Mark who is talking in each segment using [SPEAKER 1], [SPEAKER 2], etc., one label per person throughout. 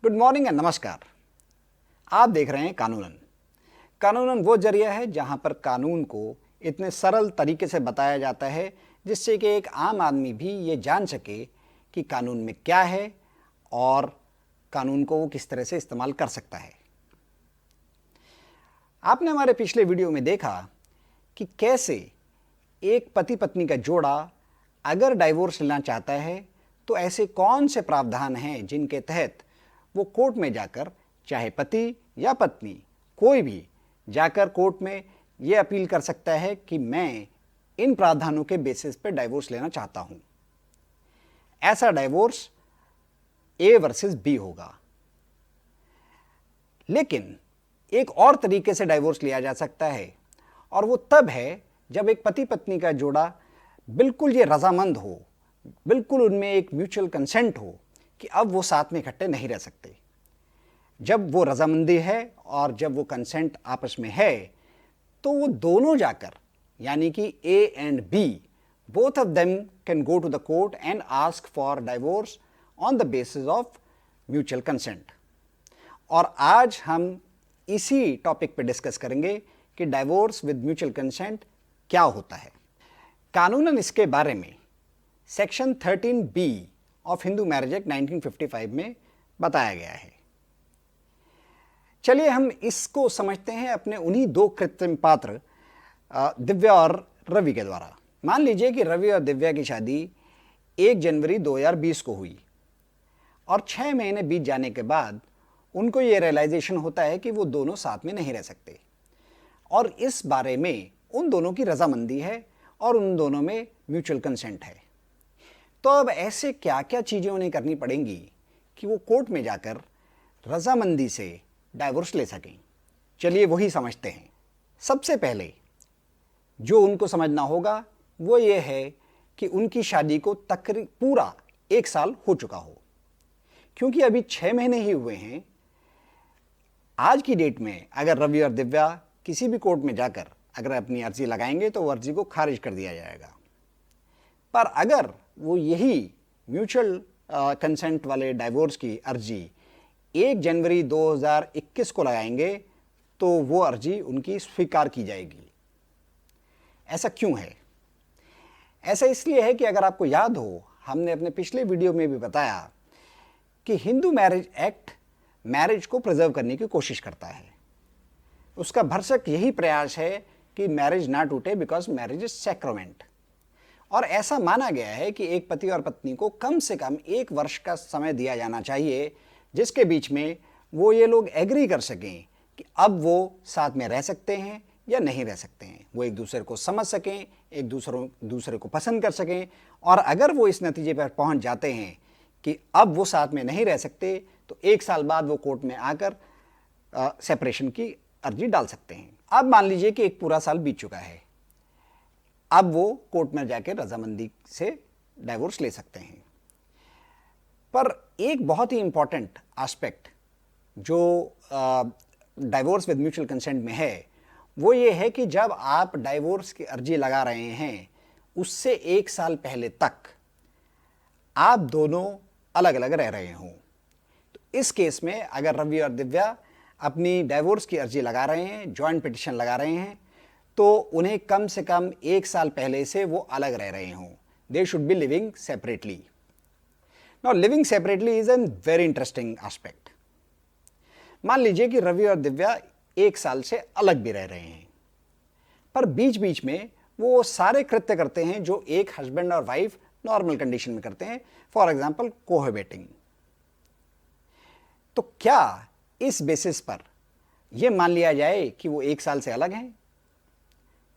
[SPEAKER 1] Good morning and नमस्कार। आप देख रहे हैं कानूनन। कानूनन वो जरिया है जहां पर कानून को इतने सरल तरीके से बताया जाता है जिससे कि एक आम आदमी भी ये जान सके कि कानून में क्या है और कानून को वो किस तरह से इस्तेमाल कर सकता है। आपने हमारे पिछले वीडियो में देखा कि कैसे एक पति पत्नी का जोड़ा अगर डाइवोर्स लेना चाहता है तो ऐसे कौन से प्रावधान हैं जिनके तहत वो कोर्ट में जाकर, चाहे पति या पत्नी कोई भी जाकर कोर्ट में ये अपील कर सकता है कि मैं इन प्रावधानों के बेसिस पे डाइवोर्स लेना चाहता हूं। ऐसा डाइवोर्स ए वर्सेस बी होगा। लेकिन एक और तरीके से डाइवोर्स लिया जा सकता है और वो तब है जब एक पति पत्नी का जोड़ा बिल्कुल ये रजामंद हो, बिल्कुल उनमें एक म्यूचुअल कंसेंट हो कि अब वो साथ में इकट्ठे नहीं रह सकते। जब वो रजामंदी है और जब वो कंसेंट आपस में है तो वो दोनों जाकर, यानी कि A and B, both of them can go to the court and ask for divorce on the basis of mutual consent. और आज हम इसी टॉपिक पे डिस्कस करेंगे कि डाइवोर्स विद म्यूचुअल कंसेंट क्या होता है। कानूनन इसके बारे में section 13B of Hindu marriage act 1955 में बताया गया है। चलिए हम इसको समझते हैं अपने उन्हीं दो कृत्रिम पात्र दिव्या और रवि के द्वारा। मान लीजिए कि रवि और दिव्या की शादी 1 जनवरी 2020 को हुई और 6 महीने बीत जाने के बाद उनको ये रियलाइजेशन होता है कि वो दोनों साथ में नहीं रह सकते और इस बारे में उन दोनों की रजामंदी है और उन दोनों में म्यूचुअल कंसेंट है। तो अब ऐसे क्या क्या चीज़ें उन्हें करनी पड़ेंगी कि वो कोर्ट में जाकर रजामंदी से डाइवोर्स ले सकें। चलिए वही समझते हैं। सबसे पहले जो उनको समझना होगा वो ये है कि उनकी शादी को तकरीबन पूरा 1 साल हो चुका हो, क्योंकि अभी 6 महीने ही हुए हैं। आज की डेट में अगर रवि और दिव्या किसी भी कोर्ट में जाकर अगर अपनी अर्जी लगाएंगे तो वो अर्जी को खारिज कर दिया जाएगा। पर अगर वो यही म्यूचुअल कंसेंट वाले डाइवोर्स की अर्जी 1 जनवरी 2021 को लगाएंगे तो वो अर्जी उनकी स्वीकार की जाएगी। ऐसा क्यों है? ऐसा इसलिए है कि अगर आपको याद हो, हमने अपने पिछले वीडियो में भी बताया कि हिंदू मैरिज एक्ट मैरिज को प्रिजर्व करने की कोशिश करता है। उसका भरसक यही प्रयास है कि मैरिज ना टूटे, बिकॉज मैरिज इज सैक्रामेंट। और ऐसा माना गया है कि एक पति और पत्नी को कम से कम 1 वर्ष का समय दिया जाना चाहिए जिसके बीच में वो ये लोग एग्री कर सकें कि अब वो साथ में रह सकते हैं या नहीं रह सकते हैं। वो एक दूसरे को समझ सकें, एक दूसरे को पसंद कर सकें। और अगर वो इस नतीजे पर पहुंच जाते हैं कि अब वो साथ में नहीं रह सकते तो 1 साल बाद वो कोर्ट में आकर सेपरेशन की अर्जी डाल सकते हैं। अब मान लीजिए कि 1 पूरा साल बीत चुका है, अब वो कोर्ट में जाकर रजामंदी से डाइवोर्स ले सकते हैं। पर एक बहुत ही इंपॉर्टेंट एस्पेक्ट जो डाइवोर्स विद म्यूचुअल कंसेंट में है वो ये है कि जब आप डाइवोर्स की अर्जी लगा रहे हैं उससे 1 साल पहले तक आप दोनों अलग अलग रह रहे हों। तो इस केस में अगर रवि और दिव्या अपनी डाइवोर्स की अर्जी लगा रहे हैं, जॉइंट पिटिशन लगा रहे हैं, तो उन्हें कम से कम 1 साल पहले से वो अलग रह रहे हों। They should be living separately. Now living separately is an very interesting aspect. मान लीजिए कि रवि और दिव्या 1 साल से अलग भी रह रहे हैं, पर बीच बीच में वो सारे कृत्य करते हैं जो एक हस्बैंड और वाइफ नॉर्मल कंडीशन में करते हैं, फॉर एग्जाम्पल कोहेबिटिंग। तो क्या इस बेसिस पर यह मान लिया जाए कि वो 1 साल से अलग हैं?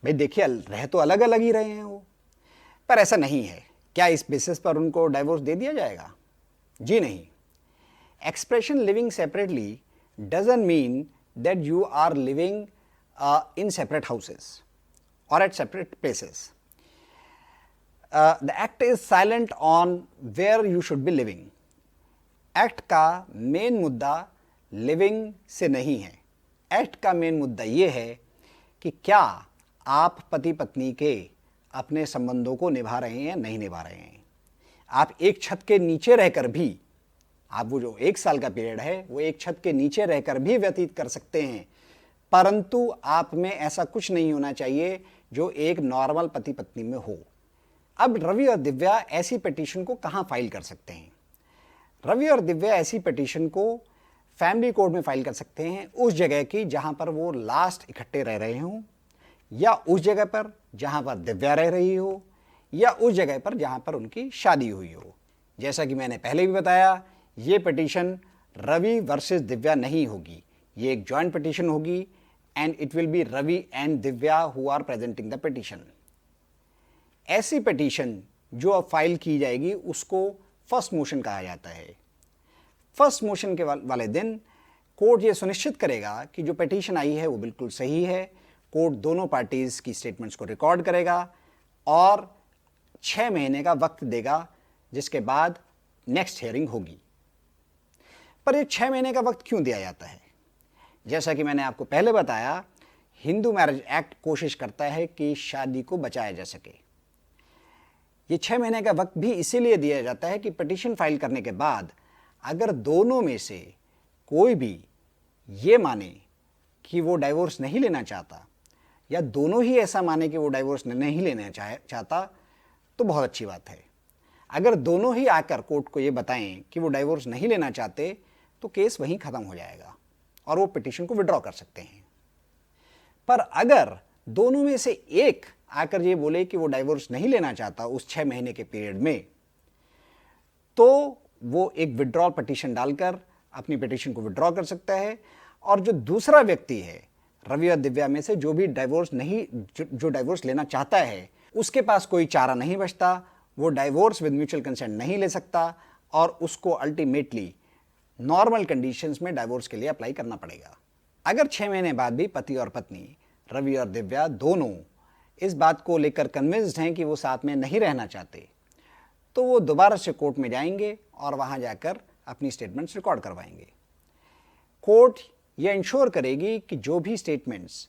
[SPEAKER 1] भाई देखिए, रह तो अलग अलग ही रहे हैं वो, पर ऐसा नहीं है। क्या इस बेसिस पर उनको डाइवोर्स दे दिया जाएगा? जी नहीं। Expression living separately doesn't mean that you are living in separate houses और at separate places. The act is silent on where you should be living. Act का मेन मुद्दा लिविंग से नहीं है। एक्ट का मेन मुद्दा यह है कि क्या आप पति पत्नी के अपने संबंधों को निभा रहे हैं या नहीं निभा रहे हैं। आप एक छत के नीचे रहकर भी आप वो जो 1 साल का पीरियड है वो एक छत के नीचे रहकर भी व्यतीत कर सकते हैं, परंतु आप में ऐसा कुछ नहीं होना चाहिए जो एक नॉर्मल पति पत्नी में हो। अब रवि और दिव्या ऐसी पिटीशन को कहाँ फाइल कर सकते हैं? रवि और दिव्या ऐसी पिटीशन को फैमिली कोर्ट में फाइल कर सकते हैं उस जगह की जहां पर वो लास्ट इकट्ठे रह रहे हों, या उस जगह पर जहां पर दिव्या रह रही हो, या उस जगह पर जहां पर उनकी शादी हुई हो। जैसा कि मैंने पहले भी बताया, ये पिटीशन रवि वर्सेस दिव्या नहीं होगी, ये एक जॉइंट पिटीशन होगी and it will be Ravi and Divya who are presenting the petition. ऐसी पिटीशन जो अब फाइल की जाएगी उसको फर्स्ट मोशन कहा जाता है। फर्स्ट मोशन के वाले दिन कोर्ट ये सुनिश्चित करेगा कि जो पिटीशन आई है वो बिल्कुल सही है। कोर्ट दोनों पार्टीज की स्टेटमेंट्स को रिकॉर्ड करेगा और 6 महीने का वक्त देगा, जिसके बाद नेक्स्ट हियरिंग होगी। पर ये 6 महीने का वक्त क्यों दिया जाता है? जैसा कि मैंने आपको पहले बताया, हिंदू मैरिज एक्ट कोशिश करता है कि शादी को बचाया जा सके। ये 6 महीने का वक्त भी इसीलिए दिया जाता है कि पिटीशन फाइल करने के बाद अगर दोनों में से कोई भी ये माने कि वो डाइवोर्स नहीं लेना चाहता, या दोनों ही ऐसा माने कि वो डाइवोर्स नहीं लेना चाहता, तो बहुत अच्छी बात है। अगर दोनों ही आकर कोर्ट को ये बताएं कि वो डाइवोर्स नहीं लेना चाहते, तो केस वहीं ख़त्म हो जाएगा और वो पिटीशन को विड्रॉ कर सकते हैं। पर अगर दोनों में से एक आकर ये बोले कि वो डाइवोर्स नहीं लेना चाहता उस 6 महीने के पीरियड में, तो वो एक विड्रॉल पिटीशन डालकर अपनी पिटीशन को विड्रॉ कर सकता है। और जो दूसरा व्यक्ति है रवि और दिव्या में से जो भी डाइवोर्स लेना चाहता है, उसके पास कोई चारा नहीं बचता, वो डाइवोर्स विद म्यूचुअल कंसेंट नहीं ले सकता और उसको अल्टीमेटली नॉर्मल कंडीशंस में डाइवोर्स के लिए अप्लाई करना पड़ेगा। अगर 6 महीने बाद भी पति और पत्नी रवि और दिव्या दोनों इस बात को लेकर कन्विंस्ड हैं कि वो साथ में नहीं रहना चाहते, तो वो दोबारा से कोर्ट में जाएंगे और वहां जाकर अपनी स्टेटमेंट्स रिकॉर्ड करवाएंगे। कोर्ट ये इंश्योर करेगी कि जो भी स्टेटमेंट्स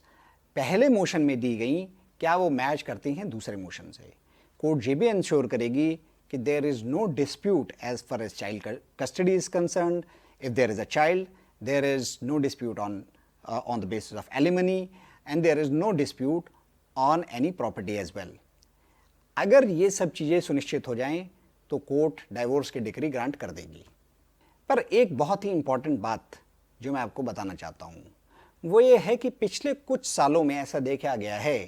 [SPEAKER 1] पहले मोशन में दी गई क्या वो मैच करती हैं दूसरे मोशन से। कोर्ट ये भी इंश्योर करेगी कि there is no dispute as far as child custody is concerned. If there is a child, there is no dispute on the basis of alimony and there is no dispute on any property as well. अगर ये सब चीज़ें सुनिश्चित हो जाएं तो court divorce की decree grant कर देगी। पर एक बहुत ही इंपॉर्टेंट बात जो मैं आपको बताना चाहता हूँ वो ये है कि पिछले कुछ सालों में ऐसा देखा गया है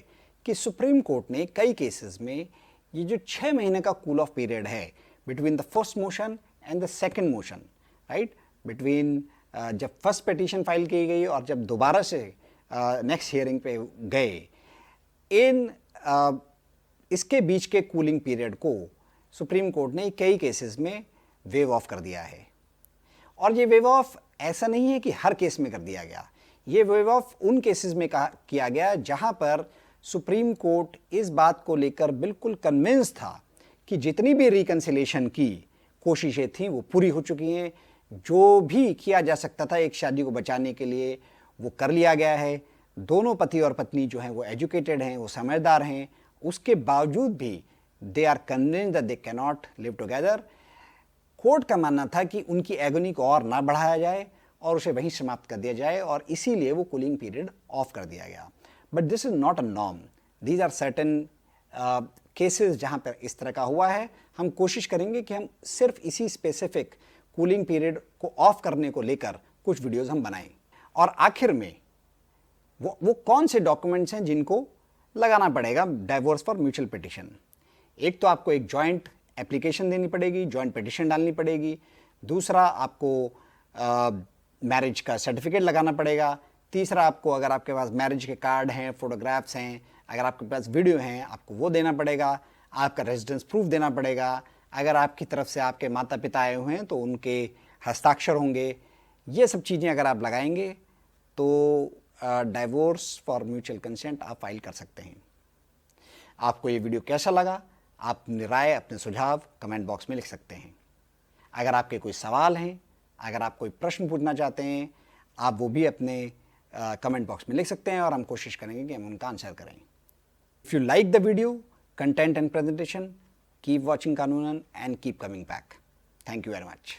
[SPEAKER 1] कि सुप्रीम कोर्ट ने कई केसेस में ये जो 6 महीने का कूल ऑफ पीरियड है between the first motion and the second motion, right, between जब फर्स्ट पिटीशन फाइल की गई और जब दोबारा से नेक्स्ट हियरिंग पे गए, इसके बीच के कूलिंग पीरियड को सुप्रीम कोर्ट ने कई केसेस में वेव ऑफ कर दिया है। और ये वेव ऑफ ऐसा नहीं है कि हर केस में कर दिया गया, ये वेव ऑफ उन केसेस में किया गया जहां पर सुप्रीम कोर्ट इस बात को लेकर बिल्कुल कन्विंस था कि जितनी भी रिकन्सिलेशन की कोशिशें थीं वो पूरी हो चुकी हैं, जो भी किया जा सकता था एक शादी को बचाने के लिए वो कर लिया गया है। दोनों पति और पत्नी जो हैं वो एजुकेटेड हैं, वो समझदार हैं, उसके बावजूद भी they are convinced that they can not live together. Court का मानना था कि उनकी एगोनी को और ना बढ़ाया जाए और उसे वहीं समाप्त कर दिया जाए, और इसीलिए वो कूलिंग पीरियड ऑफ कर दिया गया। But this is not a norm, these are certain cases जहाँ पर इस तरह का हुआ है। हम कोशिश करेंगे कि हम सिर्फ इसी स्पेसिफिक कूलिंग पीरियड को ऑफ करने को लेकर कुछ वीडियोज़ हम बनाएं। और आखिर में वो कौन से डॉक्यूमेंट्स हैं जिनको लगाना पड़ेगा डाइवोर्स फॉर म्यूचुअल पिटिशन। एक तो आपको एक जॉइंट एप्लीकेशन देनी पड़ेगी, जॉइंट पिटिशन डालनी पड़ेगी। दूसरा आपको मैरिज का सर्टिफिकेट लगाना पड़ेगा। तीसरा आपको, अगर आपके पास मैरिज के कार्ड हैं, फोटोग्राफ्स हैं, अगर आपके पास वीडियो हैं, आपको वो देना पड़ेगा। आपका रेजिडेंस प्रूफ देना पड़ेगा। अगर आपकी तरफ से आपके माता पिता आए हुए हैं तो उनके हस्ताक्षर होंगे। ये सब चीज़ें अगर आप लगाएंगे तो डाइवोर्स फॉर म्यूचुअल कंसेंट आप फाइल कर सकते हैं। आपको ये वीडियो कैसा लगा? आप अपनी राय, अपने सुझाव कमेंट बॉक्स में लिख सकते हैं। अगर आपके कोई सवाल हैं, अगर आप कोई प्रश्न पूछना चाहते हैं, आप वो भी अपने कमेंट बॉक्स में लिख सकते हैं और हम कोशिश करेंगे कि हम उनका आंसर करें। If you like the video, content and presentation, keep watching कानूनन and keep coming back. Thank you very much.